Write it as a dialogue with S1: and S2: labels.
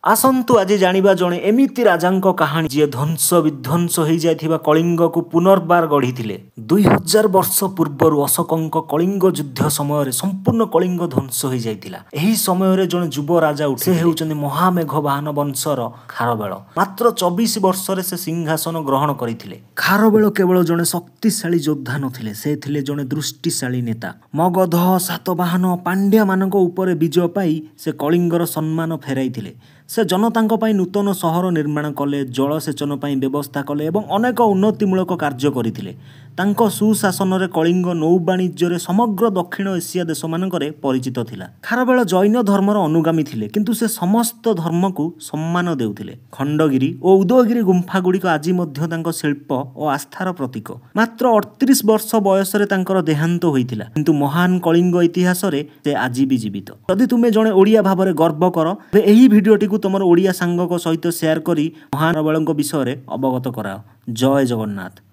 S1: आसंतु आज जानिबा जणे एमिति राजांको कहानी जे ध्वंस विध्वंस हो जाइथिबा कलिंग को पुनर्बार गढ़ी 2000 वर्ष पूर्व अशोकंक कलिंग युद्ध समय संपूर्ण कलिंग ध्वंस हो जाइथिला। एही समय जणे युव राजा उठे हेउचंदी महामेघवाहन वंशर खारवेल। मात्र 24 वर्ष से सिंहासन ग्रहण करथिले। खारवेल केवल जणे शक्तिशाली योद्धा नथिले, से थिले जणे दृष्टिशाली नेता। मगध सातवाहन पांड्या मानक उपरे विजय पाई से कलिंगर सम्मान फेराइथिले। से जनतांको पाई नूतन सहर निर्माण कले, जलसेचन पाई व्यवस्था कले एवं अनेक उन्नतिमूलक कार्य करथिले। तांको सुशासन रे कलिंग नौवाणिज्य समग्र दक्षिण एशिया देश मानकरे परिचित थिला। खारवेल जैन धर्मर अनुगामी थिले, किंतु से समस्त धर्म को सम्मान देउथिले। खंडगिरी और उदयगिरी गुंफा गुड़िक आज मध्य तांको शिल्प और आस्थार प्रतीक। मात्र 38 वर्ष बयस रे तांकर देहांत होइथिला, किंतु महान कलिंग इतिहास रे से आज भी जीवित। यदि तुमे जणे ओडिया भाबरे गर्व कर, एही भिडियोटी को तुमर ओडिया सांगक सहित शेयर करी महान खारवेलଙ୍କ विषय रे अवगत कराओ। जय जगन्नाथ।